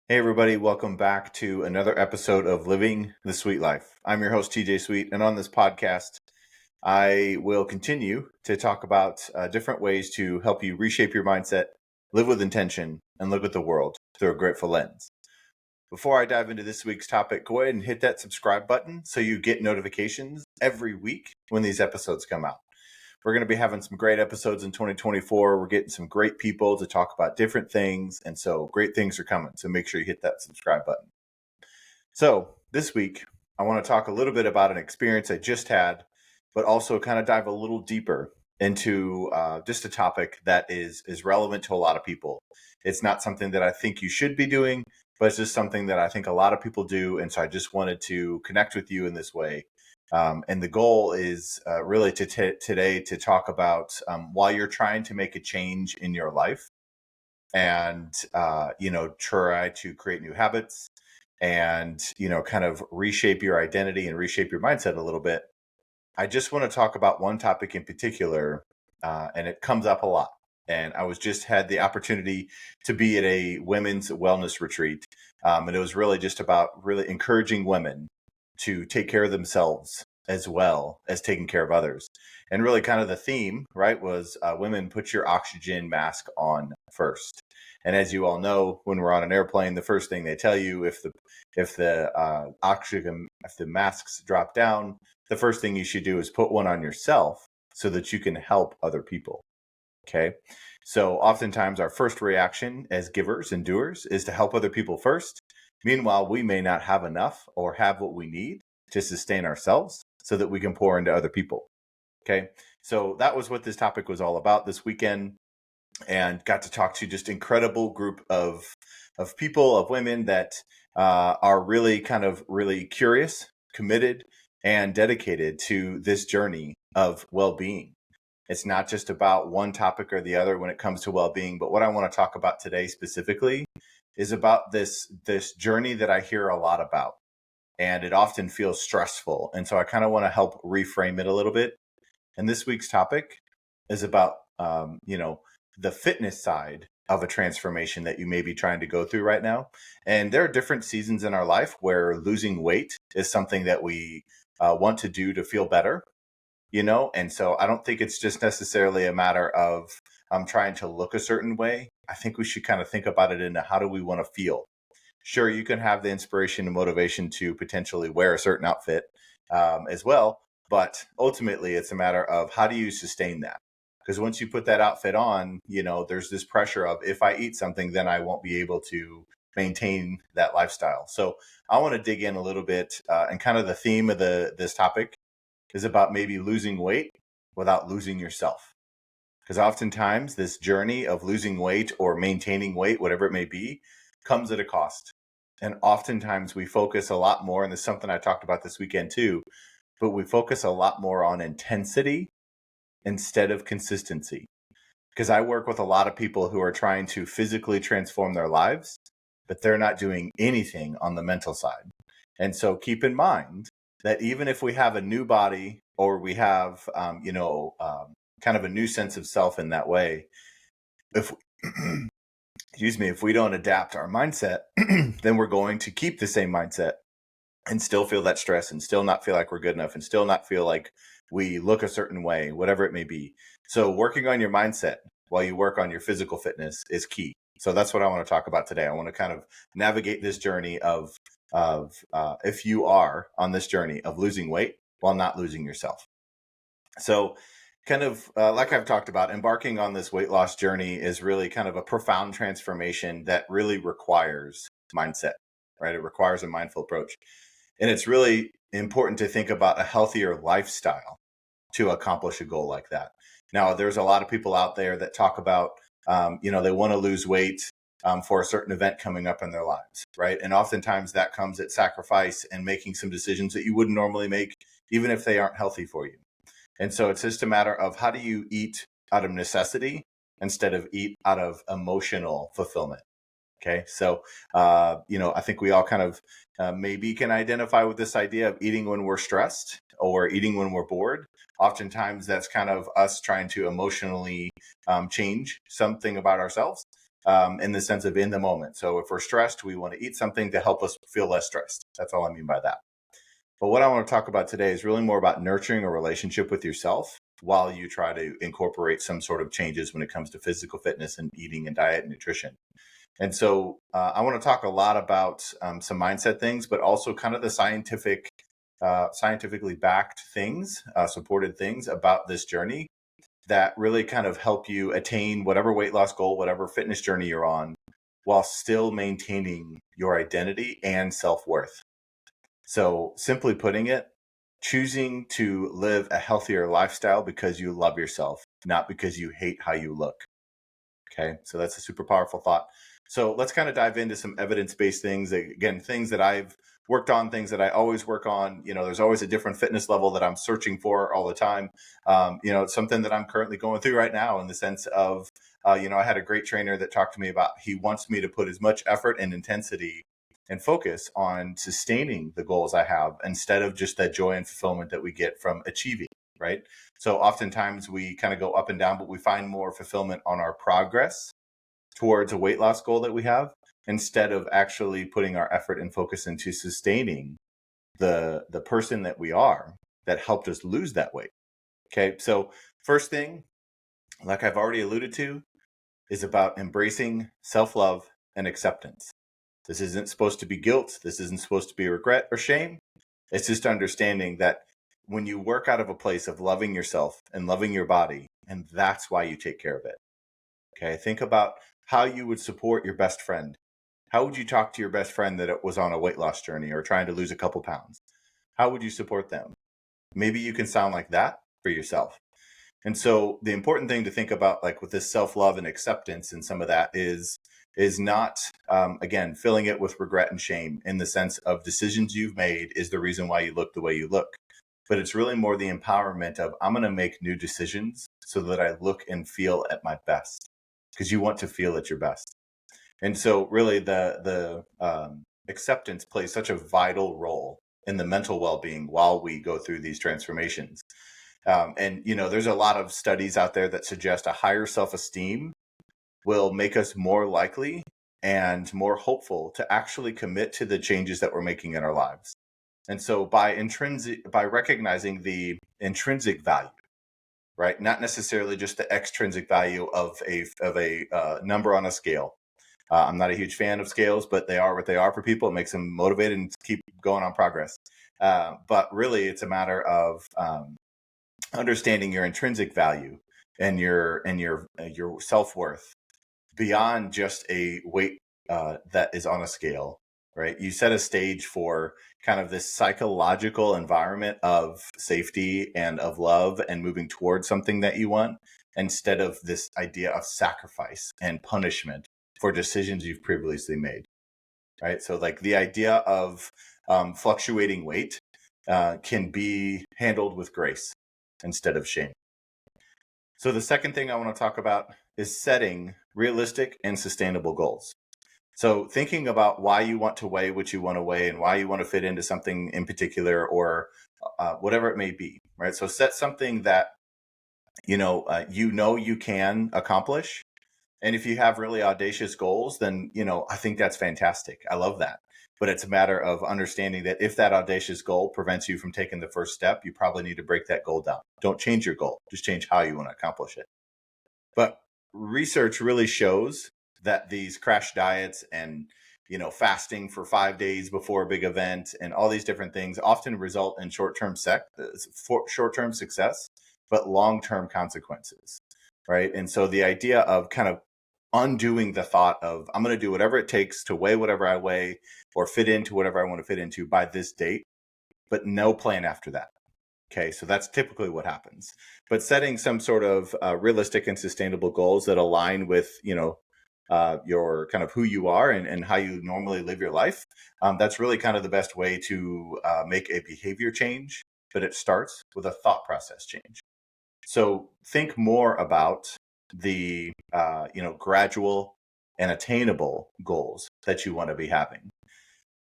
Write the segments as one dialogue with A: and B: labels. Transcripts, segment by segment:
A: Hey, everybody, welcome back to another episode of Living the Sweet Life. I'm your host, TJ Sweet, and on this podcast, I will continue to talk about different ways to help you reshape your mindset, live with intention, and look at the world through a grateful lens. Before I dive into this week's topic, go ahead and hit that subscribe button so you get notifications every week when these episodes come out. We're going to be having some great episodes in 2024. We're getting some great people to talk about different things. And so great things are coming. So make sure you hit that subscribe button. So this week, I want to talk a little bit about an experience I just had, but also kind of dive a little deeper into just a topic that is relevant to a lot of people. It's not something that I think you should be doing, but it's just something that I think a lot of people do. And so I just wanted to connect with you in this way. And the goal is really today to talk about while you're trying to make a change in your life and, try to create new habits and, kind of reshape your identity and reshape your mindset a little bit. I just want to talk about one topic in particular, and it comes up a lot. And I was just had the opportunity to be at a women's wellness retreat. And it was really just about really encouraging women to take care of themselves as well as taking care of others. And really kind of the theme, right, was women, put your oxygen mask on first. And as you all know, when we're on an airplane, the first thing they tell you if the oxygen, if the masks drop down, the first thing you should do is put one on yourself so that you can help other people. Okay. So oftentimes our first reaction as givers and doers is to help other people first. Meanwhile, we may not have enough or have what we need to sustain ourselves so that we can pour into other people. Okay. So that was what this topic was all about this weekend, and got to talk to just incredible group of people, of women that are really kind of really curious, committed, and dedicated to this journey of well-being. It's not just about one topic or the other when it comes to well-being, but what I want to talk about today specifically is about this journey that I hear a lot about, and it often feels stressful. And so I kind of want to help reframe it a little bit. And this week's topic is about the fitness side of a transformation that you may be trying to go through right now. And there are different seasons in our life where losing weight is something that we want to do to feel better, and so I don't think it's just necessarily a matter of trying to look a certain way. I think we should kind of think about it into how do we want to feel. Sure, you can have the inspiration and motivation to potentially wear a certain outfit as well, but ultimately it's a matter of how do you sustain that? Because once you put that outfit on, there's this pressure of if I eat something, then I won't be able to maintain that lifestyle. So I want to dig in a little bit, and kind of the theme of this topic is about maybe losing weight without losing yourself. Because oftentimes this journey of losing weight or maintaining weight, whatever it may be, comes at a cost. And oftentimes we focus a lot more, and this is something I talked about this weekend too, but we focus a lot more on intensity instead of consistency. Because I work with a lot of people who are trying to physically transform their lives, but they're not doing anything on the mental side. And so keep in mind that even if we have a new body or we have, kind of a new sense of self in that way, if excuse me, if we don't adapt our mindset, then we're going to keep the same mindset and still feel that stress and still not feel like we're good enough and still not feel like we look a certain way, whatever it may be. So working on your mindset while you work on your physical fitness is key. So that's what I want to talk about today. I want to kind of navigate this journey of if you are on this journey of losing weight while not losing yourself. So kind of like I've talked about, embarking on this weight loss journey is really kind of a profound transformation that really requires mindset, right? It requires a mindful approach. And it's really important to think about a healthier lifestyle to accomplish a goal like that. Now, there's a lot of people out there that talk about, they want to lose weight for a certain event coming up in their lives, right? And oftentimes that comes at sacrifice and making some decisions that you wouldn't normally make, even if they aren't healthy for you. And so it's just a matter of how do you eat out of necessity instead of eat out of emotional fulfillment. Okay. So, I think we all kind of maybe can identify with this idea of eating when we're stressed or eating when we're bored. Oftentimes that's kind of us trying to emotionally change something about ourselves. in the sense of in the moment. So if we're stressed, we want to eat something to help us feel less stressed. That's all I mean by that. But what I want to talk about today is really more about nurturing a relationship with yourself while you try to incorporate some sort of changes when it comes to physical fitness and eating and diet and nutrition. And so I want to talk a lot about some mindset things, but also kind of the scientifically backed things, supported things about this journey that really kind of help you attain whatever weight loss goal, whatever fitness journey you're on, while still maintaining your identity and self-worth. So simply putting it, choosing to live a healthier lifestyle because you love yourself, not because you hate how you look. Okay, so that's a super powerful thought. So let's kind of dive into some evidence-based things. Again, things that I've worked on, things that I always work on. There's always a different fitness level that I'm searching for all the time. It's something that I'm currently going through right now in the sense of, I had a great trainer that talked to me about, he wants me to put as much effort and intensity and focus on sustaining the goals I have instead of just that joy and fulfillment that we get from achieving, right? So oftentimes we kind of go up and down, but we find more fulfillment on our progress towards a weight loss goal that we have instead of actually putting our effort and focus into sustaining the person that we are that helped us lose that weight. Okay, so first thing, like I've already alluded to, is about embracing self-love and acceptance. This isn't supposed to be guilt. This isn't supposed to be regret or shame. It's just understanding that when you work out of a place of loving yourself and loving your body, and that's why you take care of it. Okay, think about how you would support your best friend. How would you talk to your best friend that was on a weight loss journey or trying to lose a couple pounds? How would you support them? Maybe you can sound like that for yourself. And so the important thing to think about, like with this self-love and acceptance and some of that is not, again, filling it with regret and shame in the sense of decisions you've made is the reason why you look the way you look. But it's really more the empowerment of, I'm going to make new decisions so that I look and feel at my best, because you want to feel at your best. And so really the acceptance plays such a vital role in the mental well-being while we go through these transformations. And there's a lot of studies out there that suggest a higher self-esteem will make us more likely and more hopeful to actually commit to the changes that we're making in our lives. And so by recognizing the intrinsic value, right, not necessarily just the extrinsic value of a number on a scale. I'm not a huge fan of scales, but they are what they are for people. It makes them motivated and keep going on progress. But really, it's a matter of understanding your intrinsic value and your self-worth beyond just a weight that is on a scale, right? You set a stage for kind of this psychological environment of safety and of love and moving towards something that you want, instead of this idea of sacrifice and punishment for decisions you've previously made, right? So like the idea of fluctuating weight can be handled with grace instead of shame. So the second thing I want to talk about is setting realistic and sustainable goals. So thinking about why you want to weigh what you want to weigh and why you want to fit into something in particular, or whatever it may be, right? So set something that you can accomplish. And if you have really audacious goals, then I think that's fantastic. I love that. But it's a matter of understanding that if that audacious goal prevents you from taking the first step, you probably need to break that goal down. Don't change your goal, just change how you want to accomplish it. But research really shows that these crash diets and fasting for 5 days before a big event and all these different things often result in short-term success, but long-term consequences, right? And so the idea of kind of undoing the thought of, I'm going to do whatever it takes to weigh whatever I weigh or fit into whatever I want to fit into by this date, but no plan after that. Okay, so that's typically what happens. But setting some sort of realistic and sustainable goals that align with, your kind of who you are and how you normally live your life, that's really kind of the best way to make a behavior change. But it starts with a thought process change. So think more about the gradual and attainable goals that you want to be having,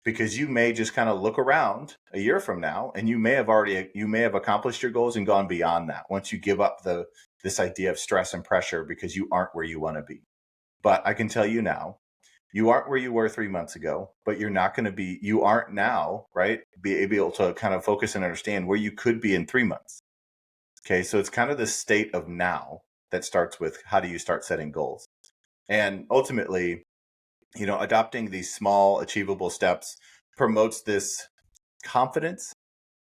A: because you may just kind of look around a year from now and you may have accomplished your goals and gone beyond that once you give up this idea of stress and pressure because you aren't where you want to be. But I can tell you now, you aren't where you were 3 months ago, but you aren't now, right? Be able to kind of focus and understand where you could be in 3 months. Okay. So it's kind of the state of now that starts with how do you start setting goals? And ultimately, adopting these small, achievable steps promotes this confidence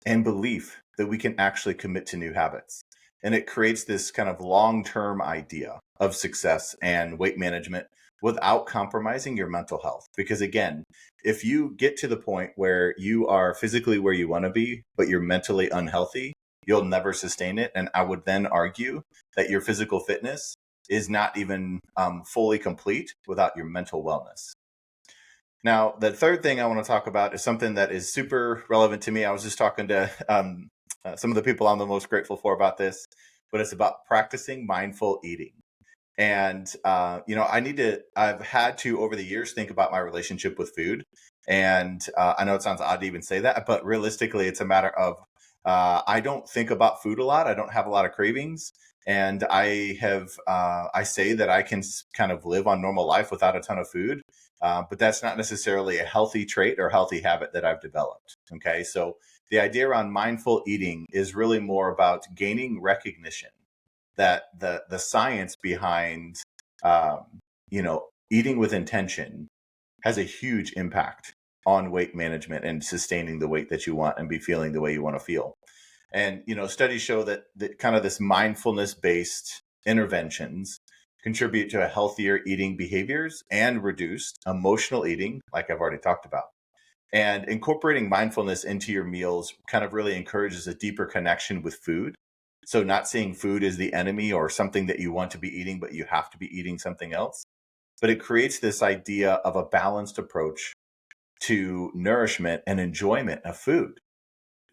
A: and belief that we can actually commit to new habits. And it creates this kind of long term idea of success and weight management without compromising your mental health. Because again, if you get to the point where you are physically where you want to be, but you're mentally unhealthy, you'll never sustain it. And I would then argue that your physical fitness is not even fully complete without your mental wellness. Now, the third thing I want to talk about is something that is super relevant to me. I was just talking to some of the people I'm the most grateful for about this, but it's about practicing mindful eating. And, I've had to over the years think about my relationship with food. And I know it sounds odd to even say that, but realistically, it's a matter of I don't think about food a lot. I don't have a lot of cravings. And I say that I can kind of live on normal life without a ton of food. But that's not necessarily a healthy trait or healthy habit that I've developed. Okay. So the idea around mindful eating is really more about gaining recognition that the science behind eating with intention has a huge impact on weight management and sustaining the weight that you want and be feeling the way you want to feel. And studies show that kind of this mindfulness based interventions contribute to a healthier eating behaviors and reduced emotional eating, like I've already talked about. And incorporating mindfulness into your meals kind of really encourages a deeper connection with food. So, not seeing food as the enemy or something that you want to be eating, but you have to be eating something else. But it creates this idea of a balanced approach to nourishment and enjoyment of food.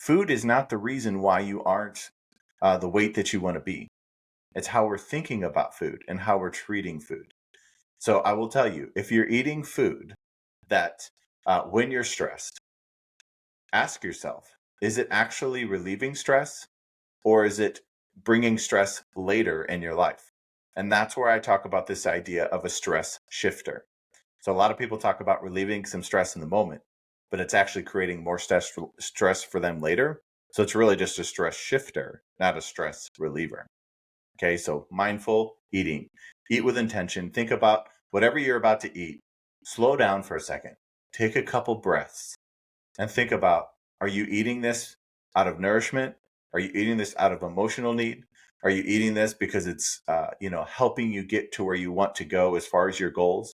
A: Food is not the reason why you aren't the weight that you want to be. It's how we're thinking about food and how we're treating food. So, I will tell you, if you're eating food that when you're stressed, ask yourself, is it actually relieving stress or is it bringing stress later in your life? And that's where I talk about this idea of a stress shifter. So a lot of people talk about relieving some stress in the moment, but it's actually creating more stress for them later. So it's really just a stress shifter, not a stress reliever. Okay, so mindful eating, eat with intention. Think about whatever you're about to eat. Slow down for a second. Take a couple breaths and think about, are you eating this out of nourishment? Are you eating this out of emotional need? Are you eating this because it's helping you get to where you want to go as far as your goals?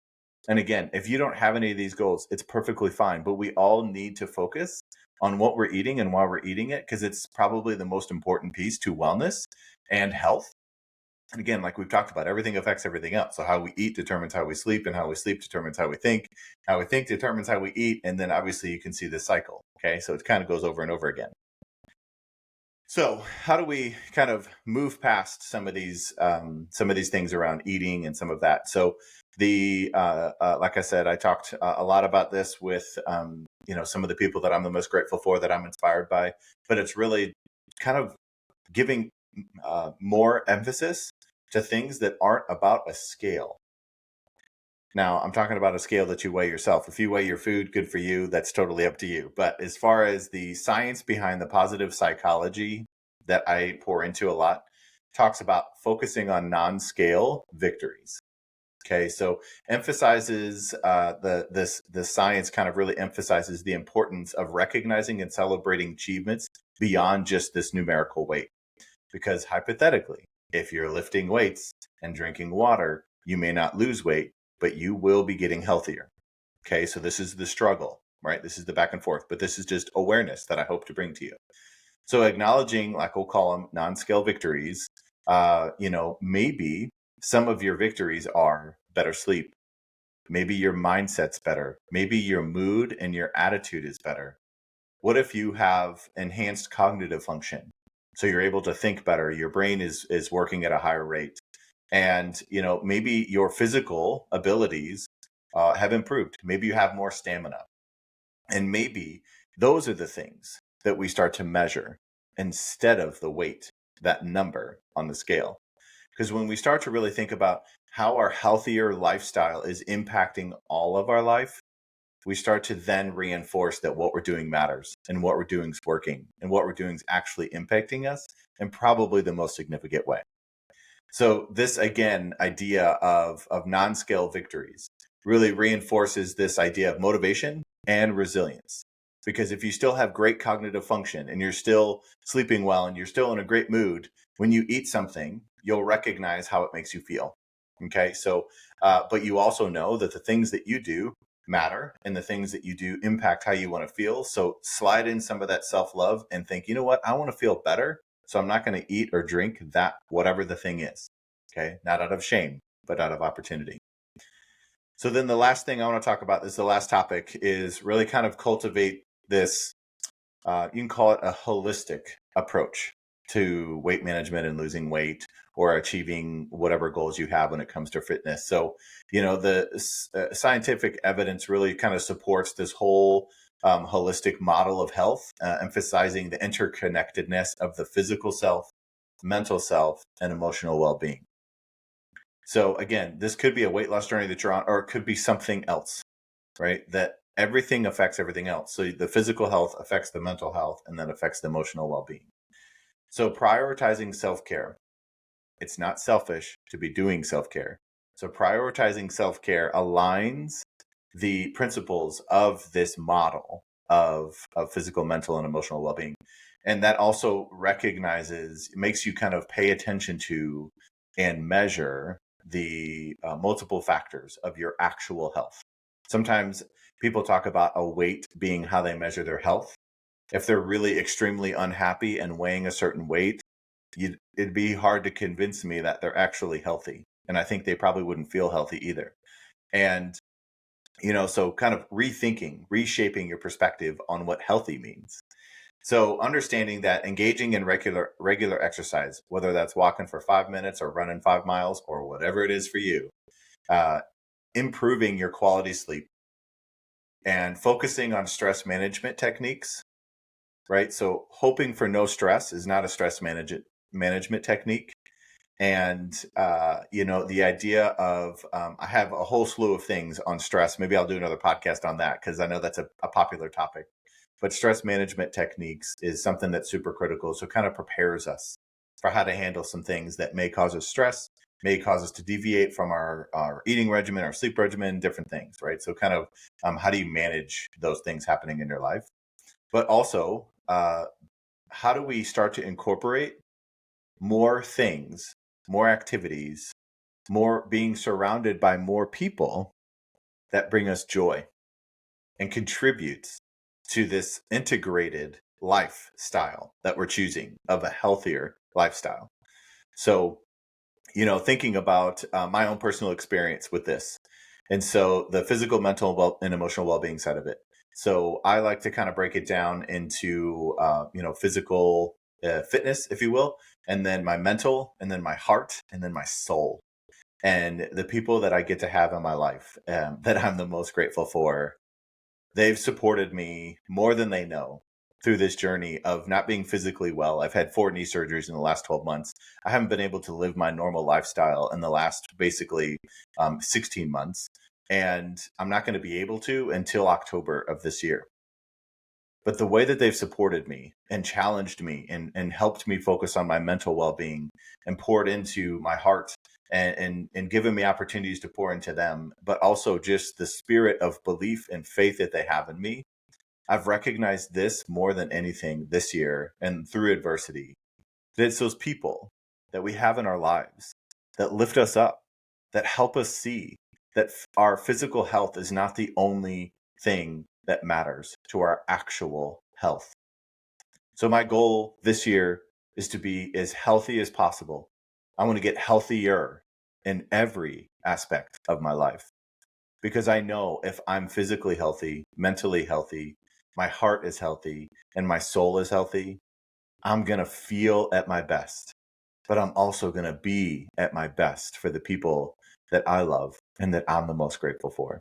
A: And again, if you don't have any of these goals, it's perfectly fine, but we all need to focus on what we're eating and why we're eating it, because it's probably the most important piece to wellness and health. And again, like we've talked about, everything affects everything else. So how we eat determines how we sleep, and how we sleep determines how we think. How we think determines how we eat. And then obviously you can see this cycle. Okay. So it kind of goes over and over again. So how do we kind of move past some of these things around eating and some of that? So like I said, I talked a lot about this with some of the people that I'm the most grateful for, that I'm inspired by, but it's really kind of giving more emphasis to things that aren't about a scale. Now, I'm talking about a scale that you weigh yourself. If you weigh your food, good for you. That's totally up to you. But as far as the science behind the positive psychology that I pour into a lot, talks about focusing on non-scale victories. Okay, so emphasizes the science kind of really emphasizes the importance of recognizing and celebrating achievements beyond just this numerical weight. Because hypothetically, if you're lifting weights and drinking water, you may not lose weight, but you will be getting healthier. Okay, so this is the struggle, right? This is the back and forth, but this is just awareness that I hope to bring to you. So acknowledging, like we'll call them non-scale victories, maybe some of your victories are better sleep. Maybe your mindset's better. Maybe your mood and your attitude is better. What if you have enhanced cognitive function? So you're able to think better. Your brain is working at a higher rate. And, maybe your physical abilities have improved. Maybe you have more stamina. And maybe those are the things that we start to measure instead of the weight, that number on the scale. Because when we start to really think about how our healthier lifestyle is impacting all of our life, we start to then reinforce that what we're doing matters and what we're doing is working and what we're doing is actually impacting us in probably the most significant way. So this, again, idea of non-scale victories really reinforces this idea of motivation and resilience. Because if you still have great cognitive function and you're still sleeping well and you're still in a great mood, when you eat something, you'll recognize how it makes you feel. Okay. So, but you also know that the things that you do matter and the things that you do impact how you want to feel. So slide in some of that self-love and think, you know what? I want to feel better. So I'm not going to eat or drink that, whatever the thing is. Okay. Not out of shame, but out of opportunity. So then the last thing I want to talk about is the last topic is really kind of cultivate this, you can call it a holistic approach to weight management and losing weight or achieving whatever goals you have when it comes to fitness. So, the scientific evidence really kind of supports this whole holistic model of health, emphasizing the interconnectedness of the physical self, mental self, and emotional well-being. So again, this could be a weight loss journey that you're on, or it could be something else, right? That everything affects everything else. So the physical health affects the mental health and then affects the emotional well-being. So prioritizing self-care, it's not selfish to be doing self-care. So prioritizing self-care aligns the principles of this model of physical, mental, and emotional well-being. And that also makes you kind of pay attention to and measure the multiple factors of your actual health. Sometimes people talk about a weight being how they measure their health. If they're really extremely unhappy and weighing a certain weight, it'd be hard to convince me that they're actually healthy. And I think they probably wouldn't feel healthy either. And, so kind of reshaping your perspective on what healthy means. So understanding that engaging in regular exercise, whether that's walking for 5 minutes or running 5 miles or whatever it is for you, uh, improving your quality sleep and focusing on stress management techniques, right? So hoping for no stress is not a management technique. And, the idea of, I have a whole slew of things on stress. Maybe I'll do another podcast on that because I know that's a popular topic. But stress management techniques is something that's super critical. So it kind of prepares us for how to handle some things that may cause us stress, may cause us to deviate from our eating regimen, our sleep regimen, different things, right? So kind of how do you manage those things happening in your life? But also, how do we start to incorporate more things, more activities, more being surrounded by more people that bring us joy and contributes to this integrated lifestyle that we're choosing of a healthier lifestyle. So, thinking about my own personal experience with this. And so the physical, mental, and emotional well-being side of it. So I like to kind of break it down into, physical fitness, if you will, and then my mental, and then my heart, and then my soul. And the people that I get to have in my life that I'm the most grateful for, they've supported me more than they know through this journey of not being physically well. I've had 4 knee surgeries in the last 12 months. I haven't been able to live my normal lifestyle in the last basically 16 months. And I'm not going to be able to until October of this year. But the way that they've supported me and challenged me and helped me focus on my mental well-being and poured into my heart and given me opportunities to pour into them, but also just the spirit of belief and faith that they have in me. I've recognized this more than anything this year and through adversity, that it's those people that we have in our lives that lift us up, that help us see that our physical health is not the only thing that matters to our actual health. So my goal this year is to be as healthy as possible. I want to get healthier in every aspect of my life because I know if I'm physically healthy, mentally healthy, my heart is healthy, and my soul is healthy, I'm going to feel at my best. But I'm also going to be at my best for the people that I love and that I'm the most grateful for.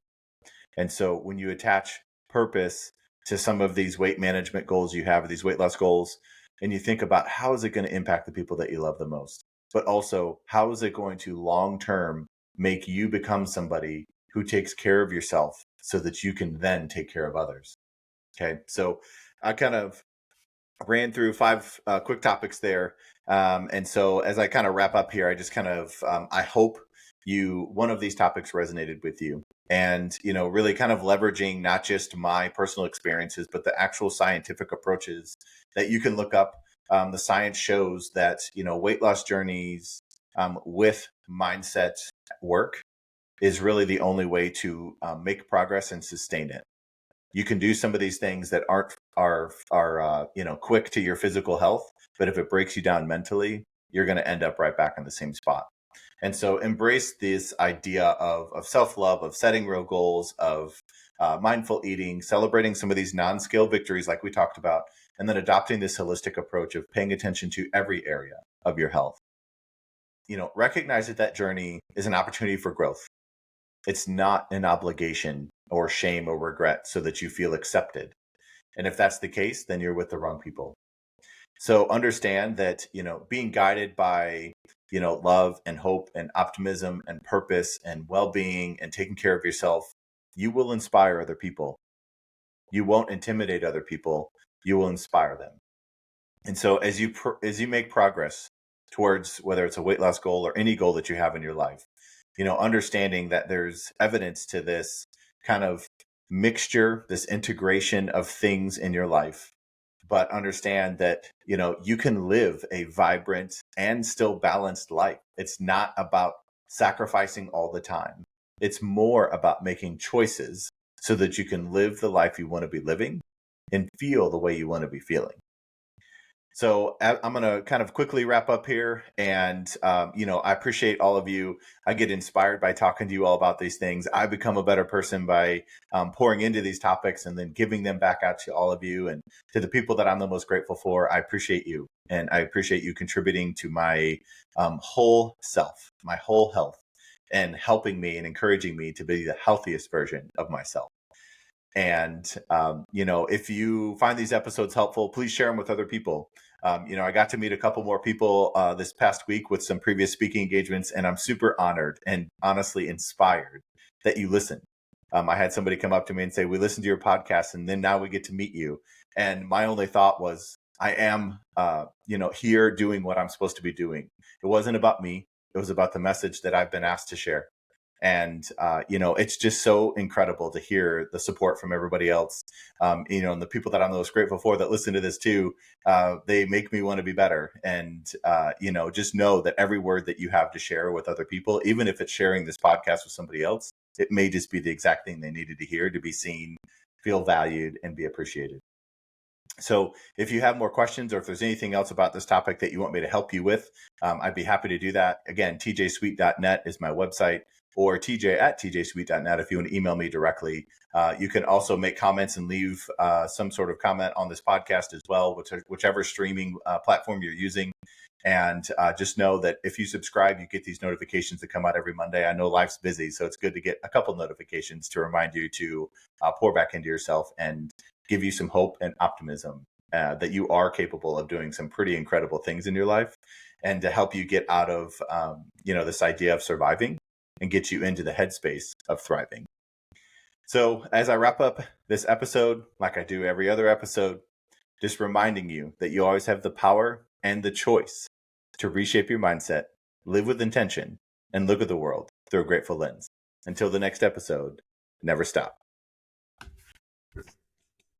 A: And so when you attach purpose to some of these weight management goals you have, these weight loss goals, and you think about how is it going to impact the people that you love the most? but also how is it going to long term make you become somebody who takes care of yourself so that you can then take care of others. Okay, so I kind of ran through five quick topics there. And so as I kind of wrap up here, I just kind of, I hope one of these topics resonated with you, and, really kind of leveraging not just my personal experiences, but the actual scientific approaches that you can look up. The science shows that, weight loss journeys with mindset work is really the only way to make progress and sustain it. You can do some of these things that are quick to your physical health, but if it breaks you down mentally, you're going to end up right back in the same spot. And so embrace this idea of self-love, of setting real goals, of mindful eating, celebrating some of these non-scale victories like we talked about, and then adopting this holistic approach of paying attention to every area of your health. Recognize that journey is an opportunity for growth. It's not an obligation or shame or regret so that you feel accepted. And if that's the case, then you're with the wrong people. So understand that, being guided by, love and hope and optimism and purpose and well-being and taking care of yourself, you will inspire other people. You won't intimidate other people. You will inspire them. And so as you make progress towards whether it's a weight loss goal or any goal that you have in your life, understanding that there's evidence to this kind of mixture, this integration of things in your life, but understand that, you can live a vibrant and still balanced life. It's not about sacrificing all the time. It's more about making choices so that you can live the life you want to be living and feel the way you want to be feeling. So I'm going to kind of quickly wrap up here. And, I appreciate all of you. I get inspired by talking to you all about these things. I become a better person by pouring into these topics and then giving them back out to all of you and to the people that I'm the most grateful for. I appreciate you. And I appreciate you contributing to my whole self, my whole health, and helping me and encouraging me to be the healthiest version of myself. And, if you find these episodes helpful, please share them with other people. I got to meet a couple more people this past week with some previous speaking engagements, and I'm super honored and honestly inspired that you listen. I had somebody come up to me and say, we listened to your podcast and then now we get to meet you. And my only thought was, I am, here doing what I'm supposed to be doing. It wasn't about me. It was about the message that I've been asked to share. And, it's just so incredible to hear the support from everybody else. And the people that I'm most grateful for that listen to this too, they make me want to be better. And, just know that every word that you have to share with other people, even if it's sharing this podcast with somebody else, it may just be the exact thing they needed to hear to be seen, feel valued, and be appreciated. So if you have more questions or if there's anything else about this topic that you want me to help you with, I'd be happy to do that. Again, tjsweet.net is my website, or tj@tjsweet.net if you want to email me directly. You can also make comments and leave some sort of comment on this podcast as well, whichever streaming platform you're using. And just know that if you subscribe, you get these notifications that come out every Monday. I know life's busy, so it's good to get a couple notifications to remind you to pour back into yourself and give you some hope and optimism that you are capable of doing some pretty incredible things in your life, and to help you get out of this idea of surviving and get you into the headspace of thriving. So as I wrap up this episode, like I do every other episode, just reminding you that you always have the power and the choice to reshape your mindset, live with intention, and look at the world through a grateful lens. Until the next episode, never stop.